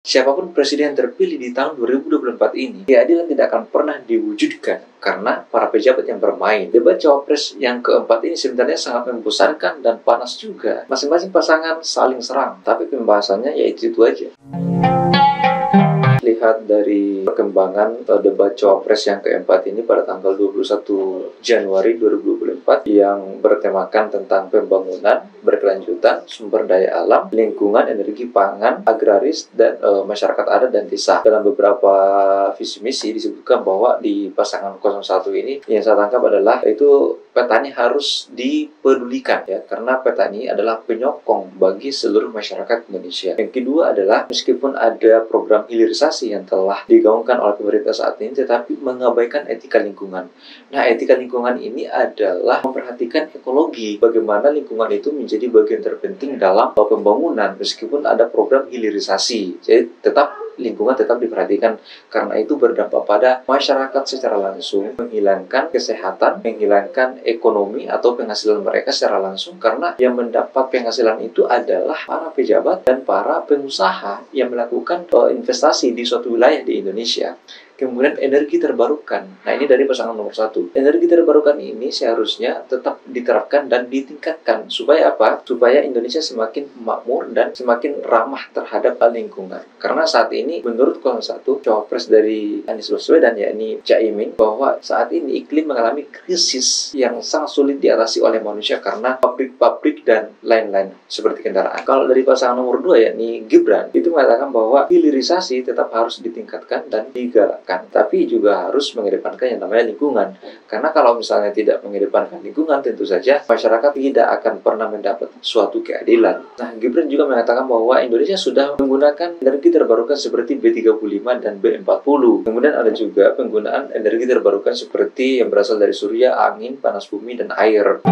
Siapapun presiden terpilih di tahun 2024 ini, keadilan tidak akan pernah diwujudkan karena para pejabat yang bermain. Debat cawapres yang keempat ini sebenarnya sangat membesarkan dan panas juga. Masing-masing pasangan saling serang, tapi pembahasannya ya itu aja. Lihat dari perkembangan debat cawapres yang keempat ini pada tanggal 21 Januari 2024 yang bertemakan tentang pembangunan berkelanjutan, sumber daya alam, lingkungan, energi pangan, agraris, dan masyarakat adat dan desa. Dalam beberapa visi misi disebutkan bahwa di pasangan 01 ini yang saya tangkap adalah itu petani harus dipedulikan ya, karena petani adalah penyokong bagi seluruh masyarakat Indonesia. Yang kedua adalah meskipun ada program hilirisasi yang telah digaungkan oleh pemerintah saat ini, tetapi mengabaikan etika lingkungan. Nah, etika lingkungan ini adalah memperhatikan ekologi, bagaimana lingkungan itu menjadi bagian terpenting dalam pembangunan meskipun ada program hilirisasi. Jadi lingkungan tetap diperhatikan karena itu berdampak pada masyarakat secara langsung, menghilangkan kesehatan, menghilangkan ekonomi atau penghasilan mereka secara langsung, karena yang mendapat penghasilan itu adalah para pejabat dan para pengusaha yang melakukan investasi di suatu wilayah di Indonesia. Kemudian energi terbarukan. Nah, ini dari pasangan nomor 1. Energi terbarukan ini seharusnya tetap diterapkan dan ditingkatkan. Supaya apa? Supaya Indonesia semakin makmur dan semakin ramah terhadap lingkungan. Karena saat ini, menurut 01, cawapres dari Anies Baswedan, yakni Caimin, bahwa saat ini iklim mengalami krisis yang sangat sulit diatasi oleh manusia karena pabrik-pabrik dan lain-lain seperti kendaraan. Kalau dari pasangan nomor 2, yakni Gibran, itu mengatakan bahwa hilirisasi tetap harus ditingkatkan dan digalakkan. Tapi juga harus mengedepankan yang namanya lingkungan. Karena kalau misalnya tidak mengedepankan lingkungan, tentu saja masyarakat tidak akan pernah mendapat suatu keadilan. Nah, Gibran juga mengatakan bahwa Indonesia sudah menggunakan energi terbarukan seperti B35 dan B40. Kemudian ada juga penggunaan energi terbarukan seperti yang berasal dari surya, angin, panas bumi, dan air.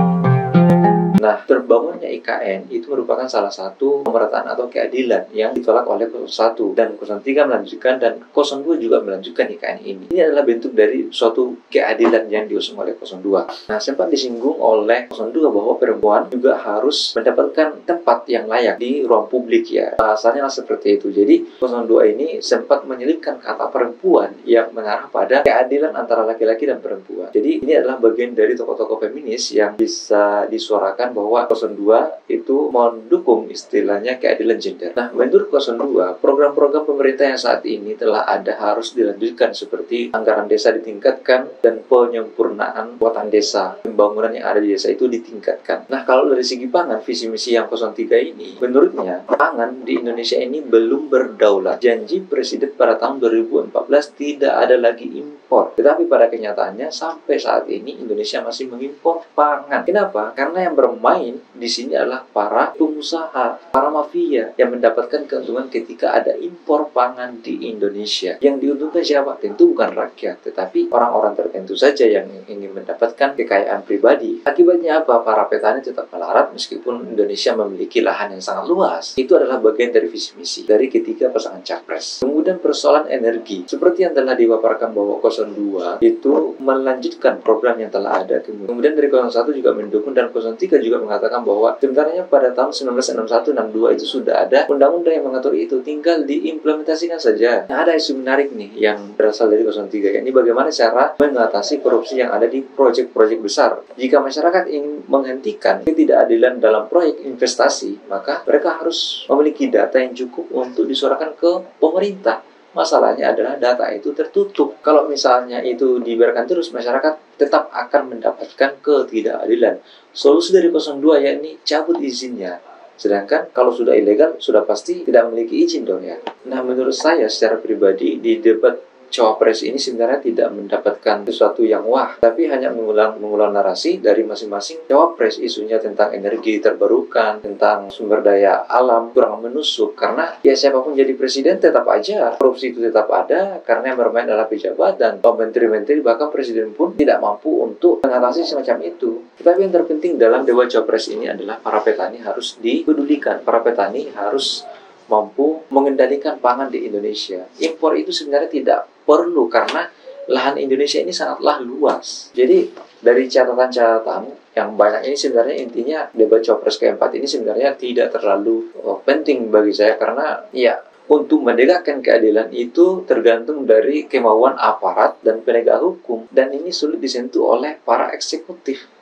Nah, terbangunnya IKN itu merupakan salah satu pemerataan atau keadilan yang ditolak oleh 01 dan 03 melanjutkan, dan 02 juga melanjutkan IKN ini. Ini adalah bentuk dari suatu keadilan yang diusung oleh 02. Nah, sempat disinggung oleh 02 bahwa perempuan juga harus mendapatkan tempat yang layak di ruang publik ya. Bahasanya lah seperti itu. Jadi 02 ini sempat menyelipkan kata perempuan yang mengarah pada keadilan antara laki-laki dan perempuan. Jadi ini adalah bagian dari tokoh-tokoh feminis yang bisa disuarakan bahwa 02 itu mendukung istilahnya keadilan gender. Nah, menurut 02, program-program pemerintah yang saat ini telah ada harus dilanjutkan seperti anggaran desa ditingkatkan dan penyempurnaan kekuatan desa. Pembangunan yang ada di desa itu ditingkatkan. Nah, kalau dari segi pangan, visi misi yang 03 ini, menurutnya pangan di Indonesia ini belum berdaulat. Janji Presiden pada tahun 2014 tidak ada lagi impor. Tetapi pada kenyataannya sampai saat ini Indonesia masih mengimpor pangan. Kenapa? Karena yang bermain di sini adalah para pengusaha, para mafia yang mendapatkan keuntungan ketika ada impor pangan di Indonesia. Yang diuntungkan siapa? Tentu bukan rakyat, tetapi orang-orang tertentu saja yang ingin mendapatkan kekayaan pribadi. Akibatnya apa? Para petani tetap melarat meskipun Indonesia memiliki lahan yang sangat luas. Itu adalah bagian dari visi misi dari ketiga pasangan capres. Kemudian persoalan energi, seperti yang telah dipaparkan bahwa 02 itu melanjutkan program yang telah ada. Kemudian dari 01 juga mendukung, dan 03 juga mengatakan bahwa sebenarnya pada tahun 1961-62 itu sudah ada undang-undang yang mengatur itu, tinggal diimplementasikan saja. Nah, ada isu menarik nih yang berasal dari 03, ini bagaimana cara mengatasi korupsi yang ada di proyek-proyek besar. Jika masyarakat ingin menghentikan ketidakadilan dalam proyek investasi, maka mereka harus memiliki data yang cukup untuk disuarakan ke pemerintah. Masalahnya adalah data itu tertutup. Kalau misalnya itu dibiarkan terus, masyarakat tetap akan mendapatkan ketidakadilan. Solusi dari 02 yakni cabut izinnya. Sedangkan kalau sudah ilegal, sudah pasti tidak memiliki izin dong ya. Nah, menurut saya secara pribadi di debat cawapres ini sebenarnya tidak mendapatkan sesuatu yang wah, tapi hanya mengulang narasi dari masing-masing cawapres. Isunya tentang energi terbarukan, tentang sumber daya alam kurang menusuk, karena ya siapapun jadi presiden tetap aja korupsi itu tetap ada, karena yang bermain adalah pejabat dan menteri-menteri, bahkan presiden pun tidak mampu untuk mengatasi semacam itu. Tetapi yang terpenting dalam debat cawapres ini adalah para petani harus dipedulikan, para petani harus mampu mengendalikan pangan di Indonesia. Impor itu sebenarnya tidak perlu karena lahan Indonesia ini sangatlah luas. Jadi dari catatan-catatan yang banyak ini sebenarnya intinya debat cawapres keempat ini sebenarnya tidak terlalu penting bagi saya, karena ya untuk menegakkan keadilan itu tergantung dari kemauan aparat dan penegak hukum, dan ini sulit disentuh oleh para eksekutif.